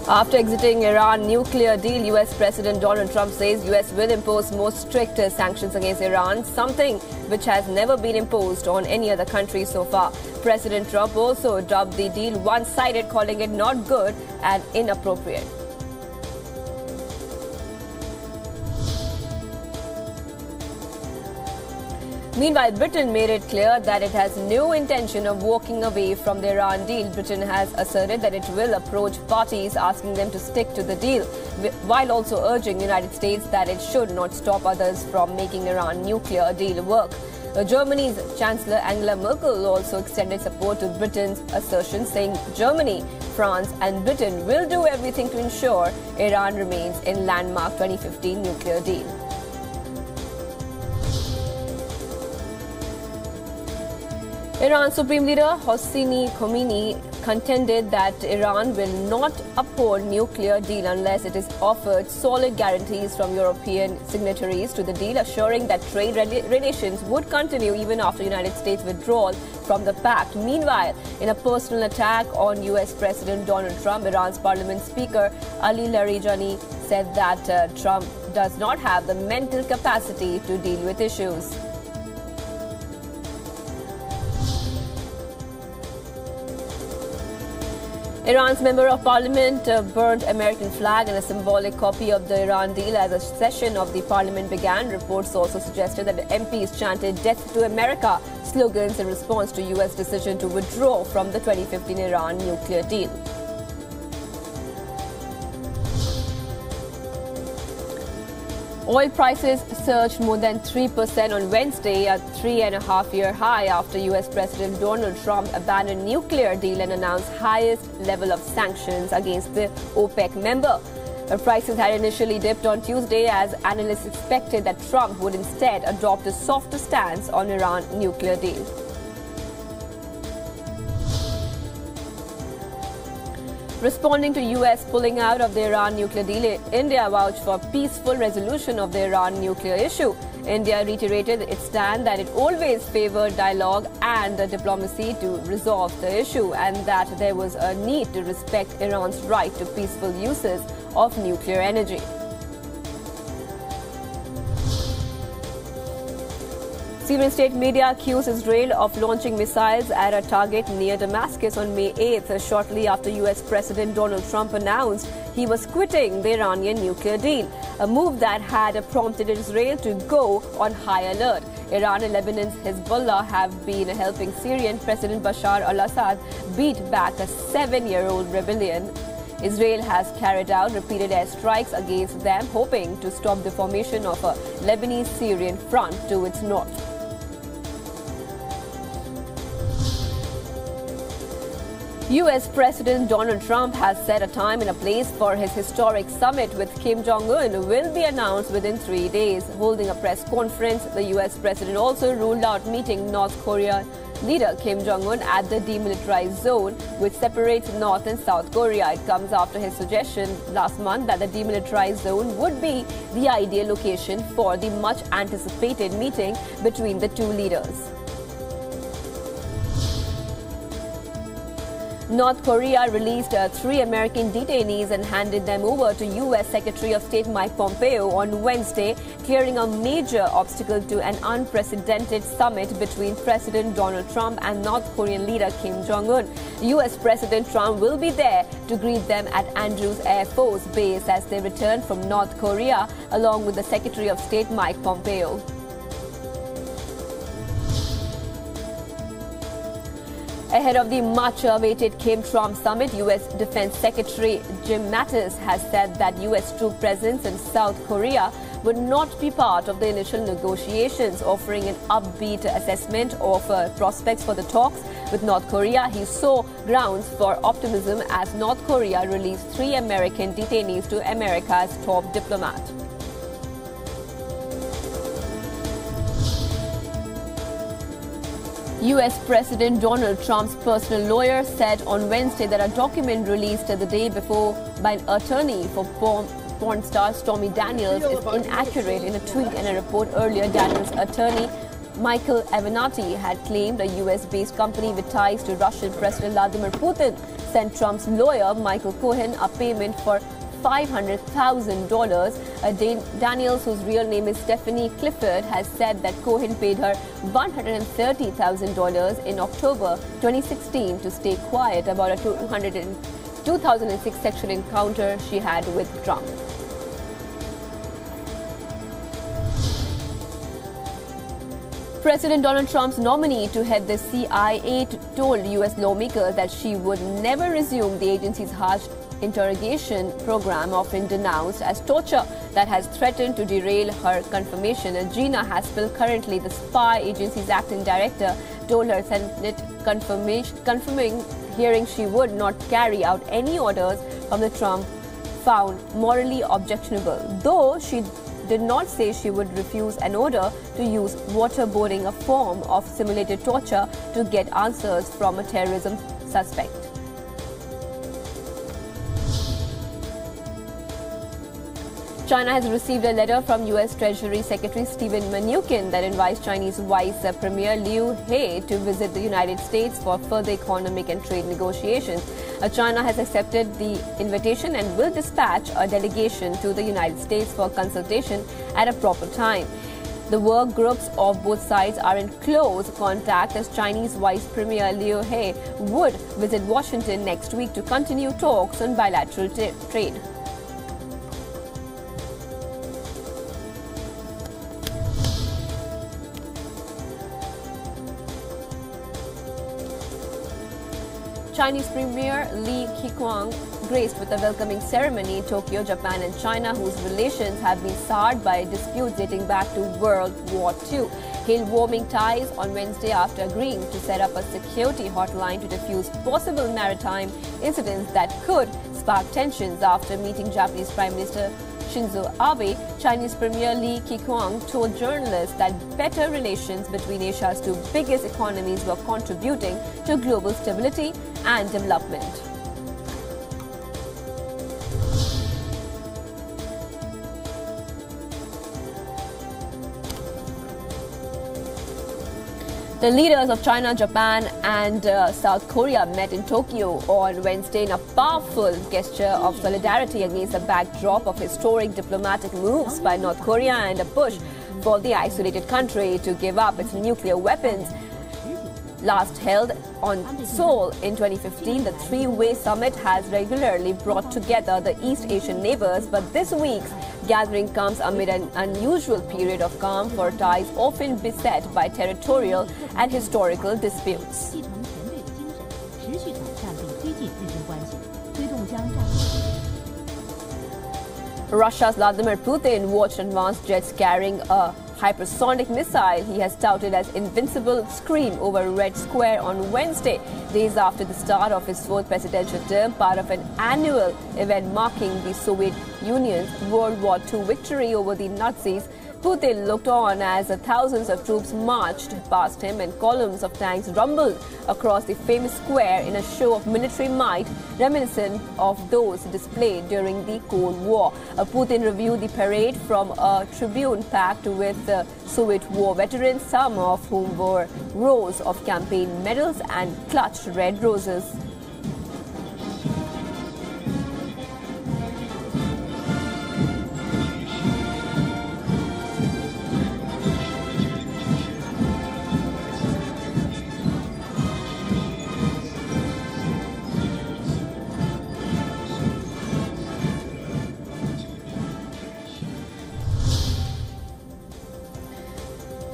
After exiting Iran nuclear deal, US President Donald Trump says US will impose more stricter sanctions against Iran, something which has never been imposed on any other country so far. President Trump also dubbed the deal one-sided, calling it not good and inappropriate. Meanwhile, Britain made it clear that it has no intention of walking away from the Iran deal. Britain has asserted that it will approach parties asking them to stick to the deal, while also urging the United States that it should not stop others from making Iran nuclear deal work. Germany's Chancellor Angela Merkel also extended support to Britain's assertion, saying Germany, France and Britain will do everything to ensure Iran remains in landmark 2015 nuclear deal. Iran Supreme Leader Hosseini Khomeini contended that Iran will not uphold nuclear deal unless it is offered solid guarantees from European signatories to the deal, assuring that trade relations would continue even after United States withdrawal from the pact. Meanwhile, in a personal attack on US President Donald Trump, Iran's Parliament Speaker Ali Larijani said that Trump does not have the mental capacity to deal with issues. Iran's Member of Parliament burned American flag and a symbolic copy of the Iran deal as a session of the parliament began. Reports also suggested that the MPs chanted "Death to America" slogans in response to US decision to withdraw from the 2015 Iran nuclear deal. Oil prices surged more than 3% on Wednesday, a 3.5-year high after US President Donald Trump abandoned nuclear deal and announced highest level of sanctions against the OPEC member. Prices had initially dipped on Tuesday as analysts expected that Trump would instead adopt a softer stance on Iran nuclear deal. Responding to US pulling out of the Iran nuclear deal, India vouched for peaceful resolution of the Iran nuclear issue. India reiterated its stand that it always favored dialogue and diplomacy to resolve the issue, and that there was a need to respect Iran's right to peaceful uses of nuclear energy. Syrian state media accused Israel of launching missiles at a target near Damascus on May 8th, shortly after US President Donald Trump announced he was quitting the Iranian nuclear deal, a move that had prompted Israel to go on high alert. Iran and Lebanon's Hezbollah have been helping Syrian President Bashar al-Assad beat back a 7-year-old rebellion. Israel has carried out repeated airstrikes against them, hoping to stop the formation of a Lebanese-Syrian front to its north. US President Donald Trump has set a time and a place for his historic summit with Kim Jong-un will be announced within 3 days. Holding a press conference, the US President also ruled out meeting North Korea leader Kim Jong-un at the demilitarized zone, which separates North and South Korea. It comes after his suggestion last month that the demilitarized zone would be the ideal location for the much-anticipated meeting between the two leaders. North Korea released 3 American detainees and handed them over to U.S. Secretary of State Mike Pompeo on Wednesday, clearing a major obstacle to an unprecedented summit between President Donald Trump and North Korean leader Kim Jong-un. U.S. President Trump will be there to greet them at Andrews Air Force Base as they return from North Korea, along with the Secretary of State Mike Pompeo. Ahead of the much-awaited Kim-Trump summit, U.S. Defense Secretary Jim Mattis has said that U.S. troop presence in South Korea would not be part of the initial negotiations, offering an upbeat assessment of prospects for the talks with North Korea. He saw grounds for optimism as North Korea released 3 American detainees to America's top diplomat. U.S. President Donald Trump's personal lawyer said on Wednesday that a document released the day before by an attorney for porn star Stormy Daniels is inaccurate. In a tweet and a report earlier, Daniels' attorney Michael Avenatti had claimed a US-based company with ties to Russian President Vladimir Putin sent Trump's lawyer Michael Cohen a payment for $500,000. Daniels, whose real name is Stephanie Clifford, has said that Cohen paid her $130,000 in October 2016 to stay quiet about a 2006 sexual encounter she had with Trump. President Donald Trump's nominee to head the CIA told U.S. lawmakers that she would never resume the agency's harsh interrogation program, often denounced as torture, that has threatened to derail her confirmation. Gina Haspel, currently the spy agency's acting director, told her Senate confirming hearing she would not carry out any orders from the Trump found morally objectionable, though she did not say she would refuse an order to use waterboarding, a form of simulated torture, to get answers from a terrorism suspect. China has received a letter from U.S. Treasury Secretary Steven Mnuchin that invites Chinese Vice Premier Liu He to visit the United States for further economic and trade negotiations. China has accepted the invitation and will dispatch a delegation to the United States for consultation at a proper time. The work groups of both sides are in close contact, as Chinese Vice Premier Liu He would visit Washington next week to continue talks on bilateral trade. Chinese Premier Li Keqiang graced with a welcoming ceremony in Tokyo, Japan and China, whose relations have been soured by disputes dating back to World War II. Hailed warming ties on Wednesday after agreeing to set up a security hotline to defuse possible maritime incidents that could spark tensions. After meeting Japanese Prime Minister Shinzo Abe, Chinese Premier Li Keqiang told journalists that better relations between Asia's two biggest economies were contributing to global stability and development. The leaders of China, Japan and South Korea met in Tokyo on Wednesday in a powerful gesture of solidarity against the backdrop of historic diplomatic moves by North Korea and a push for the isolated country to give up its nuclear weapons. Last held on Seoul in 2015, the three-way summit has regularly brought together the East Asian neighbors, but this week's gathering comes amid an unusual period of calm for ties often beset by territorial and historical disputes. Russia's Vladimir Putin watched advanced jets carrying a hypersonic missile he has touted as invincible scream over Red Square on Wednesday, days after the start of his fourth presidential term, part of an annual event marking the Soviet Union's World War II victory over the Nazis. Putin looked on as thousands of troops marched past him and columns of tanks rumbled across the famous square in a show of military might reminiscent of those displayed during the Cold War. Putin reviewed the parade from a tribune packed with Soviet War veterans, some of whom wore rows of campaign medals and clutched red roses.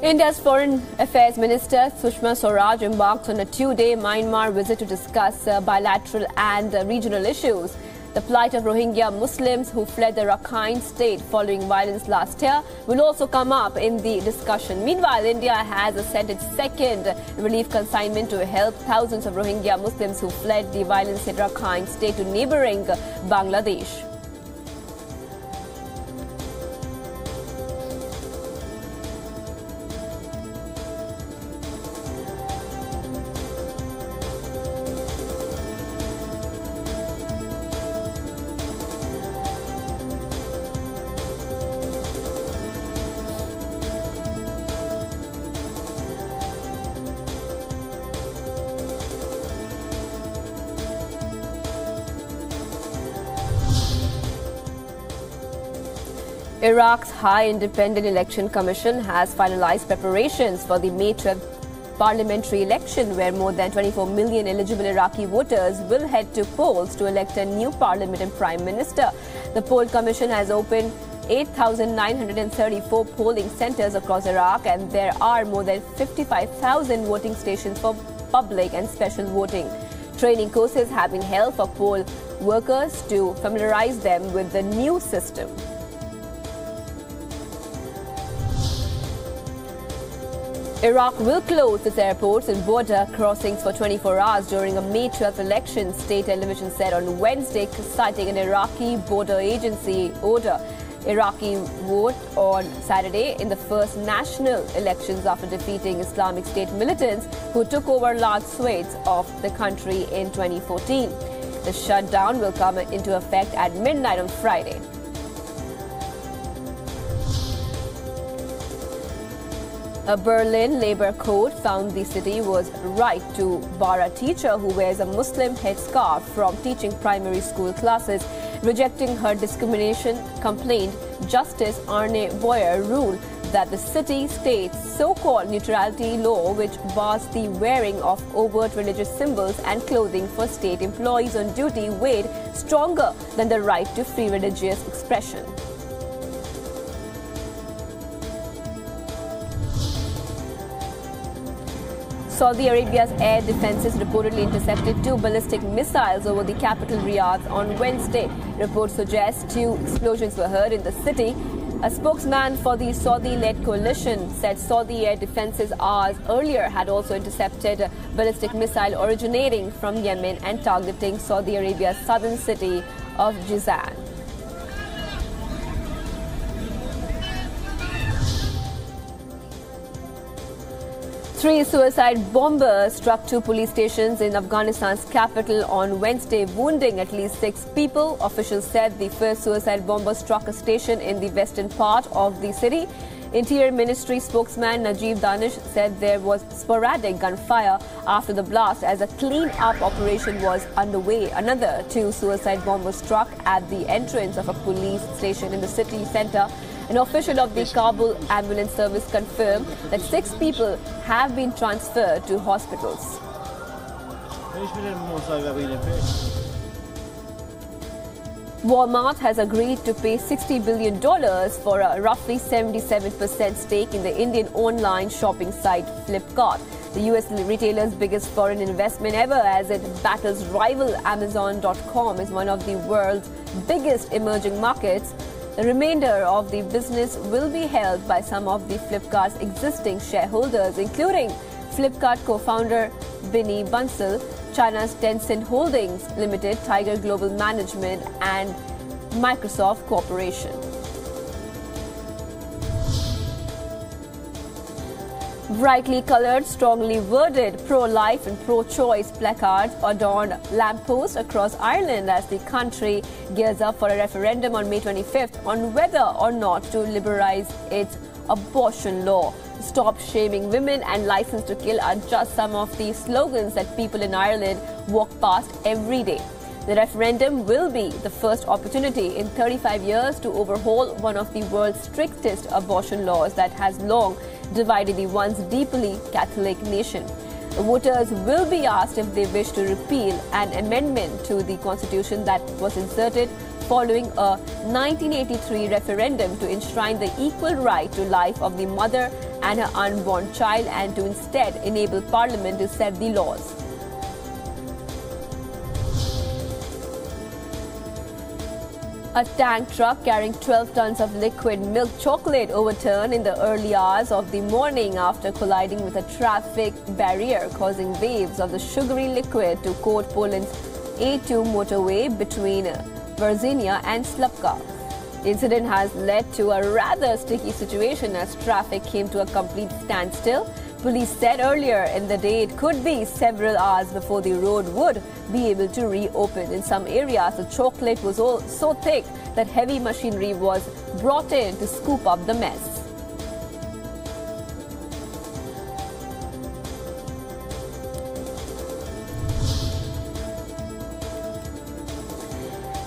India's Foreign Affairs Minister Sushma Swaraj embarked on a two-day Myanmar visit to discuss bilateral and regional issues. The plight of Rohingya Muslims who fled the Rakhine state following violence last year will also come up in the discussion. Meanwhile, India has sent its second relief consignment to help thousands of Rohingya Muslims who fled the violence-hit Rakhine state to neighboring Bangladesh. Iraq's High Independent Election Commission has finalized preparations for the May 12th parliamentary election, where more than 24 million eligible Iraqi voters will head to polls to elect a new parliament and prime minister. The poll commission has opened 8,934 polling centers across Iraq, and there are more than 55,000 voting stations for public and special voting. Training courses have been held for poll workers to familiarize them with the new system. Iraq will close its airports and border crossings for 24 hours during a May 12th election, state television said on Wednesday, citing an Iraqi border agency order. Iraqi vote on Saturday in the first national elections after defeating Islamic State militants who took over large swathes of the country in 2014. The shutdown will come into effect at midnight on Friday. A Berlin labor court found the city was right to bar a teacher who wears a Muslim headscarf from teaching primary school classes. Rejecting her discrimination complaint, Justice Arne Boyer ruled that the city-state's so-called neutrality law, which bars the wearing of overt religious symbols and clothing for state employees on duty, weighed stronger than the right to free religious expression. Saudi Arabia's air defenses reportedly intercepted 2 ballistic missiles over the capital Riyadh on Wednesday. Reports suggest 2 explosions were heard in the city. A spokesman for the Saudi-led coalition said Saudi air defenses hours earlier had also intercepted a ballistic missile originating from Yemen and targeting Saudi Arabia's southern city of Jizan. Three suicide bombers struck 2 police stations in Afghanistan's capital on Wednesday, wounding at least 6 people. Officials said the first suicide bomber struck a station in the western part of the city. Interior Ministry spokesman Najib Danish said there was sporadic gunfire after the blast as a clean-up operation was underway. Another 2 suicide bombers struck at the entrance of a police station in the city centre. An official of the Kabul ambulance service confirmed that 6 people have been transferred to hospitals. Walmart has agreed to pay $60 billion for a roughly 77% stake in the Indian online shopping site Flipkart. The US retailer's biggest foreign investment ever, as it battles rival Amazon.com, is one of the world's biggest emerging markets. The remainder of the business will be held by some of the Flipkart's existing shareholders, including Flipkart co-founder Binny Bansal, China's Tencent Holdings Limited, Tiger Global Management, and Microsoft Corporation. Brightly coloured, strongly worded pro-life and pro-choice placards adorn lampposts across Ireland as the country gears up for a referendum on May 25th on whether or not to liberalise its abortion law. Stop shaming women and license to kill are just some of the slogans that people in Ireland walk past every day. The referendum will be the first opportunity in 35 years to overhaul one of the world's strictest abortion laws that has long divided the once deeply Catholic nation. The voters will be asked if they wish to repeal an amendment to the constitution that was inserted following a 1983 referendum to enshrine the equal right to life of the mother and her unborn child, and to instead enable Parliament to set the laws. A tank truck carrying 12 tons of liquid milk chocolate overturned in the early hours of the morning after colliding with a traffic barrier, causing waves of the sugary liquid to coat Poland's A2 motorway between Virginia and Slupka. The incident has led to a rather sticky situation as traffic came to a complete standstill. Police said earlier in the day it could be several hours before the road would be able to reopen. In some areas, the chocolate was so thick that heavy machinery was brought in to scoop up the mess.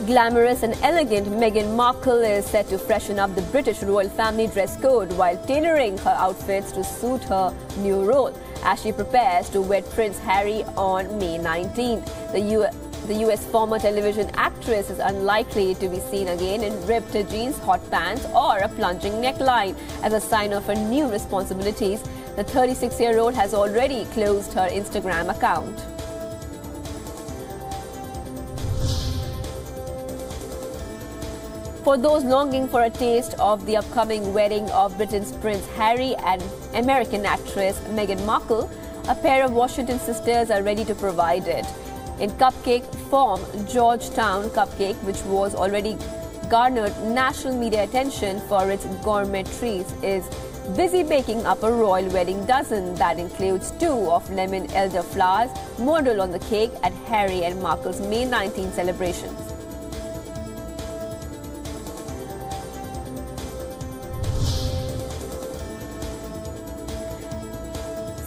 Glamorous and elegant, Meghan Markle is set to freshen up the British royal family dress code while tailoring her outfits to suit her new role as she prepares to wed Prince Harry on May 19th. The US former television actress is unlikely to be seen again in ripped jeans, hot pants or a plunging neckline as a sign of her new responsibilities. The 36-year-old has already closed her Instagram account. For those longing for a taste of the upcoming wedding of Britain's Prince Harry and American actress Meghan Markle, a pair of Washington sisters are ready to provide it. In cupcake form, Georgetown Cupcake, which was already garnered national media attention for its gourmet treats, is busy baking up a royal wedding dozen that includes 2 of lemon elderflowers modeled on the cake at Harry and Markle's May 19 celebrations.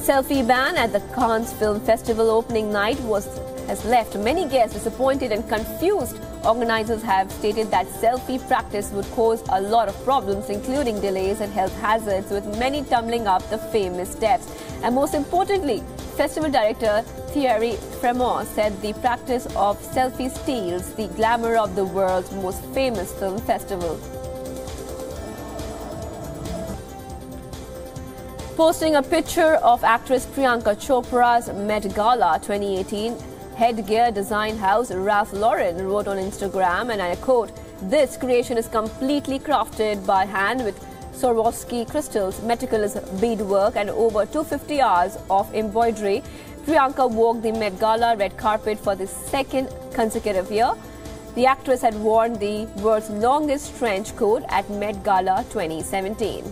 Selfie ban at the Cannes Film Festival opening night has left many guests disappointed and confused. Organizers have stated that selfie practice would cause a lot of problems, including delays and health hazards, with many tumbling up the famous steps. And most importantly, festival director Thierry Fremont said the practice of selfie steals the glamour of the world's most famous film festival. Posting a picture of actress Priyanka Chopra's Met Gala 2018 headgear design house, Ralph Lauren wrote on Instagram, and I quote, "This creation is completely crafted by hand with Swarovski crystals, meticulous beadwork and over 250 hours of embroidery." Priyanka walked the Met Gala red carpet for the second consecutive year. The actress had worn the world's longest trench coat at Met Gala 2017.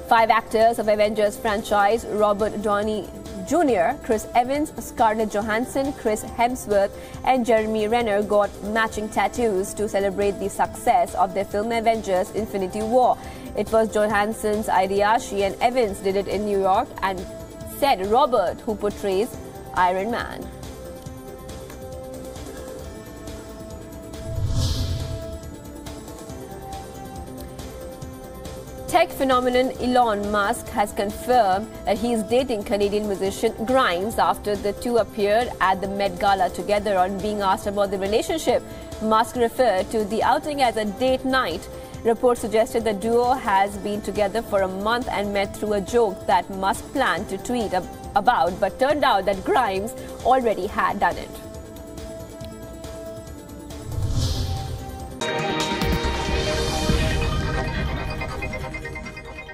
Five actors of Avengers franchise, Robert Downey Jr., Chris Evans, Scarlett Johansson, Chris Hemsworth and Jeremy Renner got matching tattoos to celebrate the success of their film Avengers Infinity War. It was Johansson's idea. She and Evans did it in New York, and said Robert, who portrays Iron Man. Tech phenomenon Elon Musk has confirmed that he is dating Canadian musician Grimes after the two appeared at the Met Gala together. On being asked about the relationship, Musk referred to the outing as a date night. Reports suggested the duo has been together for a month and met through a joke that Musk planned to tweet about, but turned out that Grimes already had done it.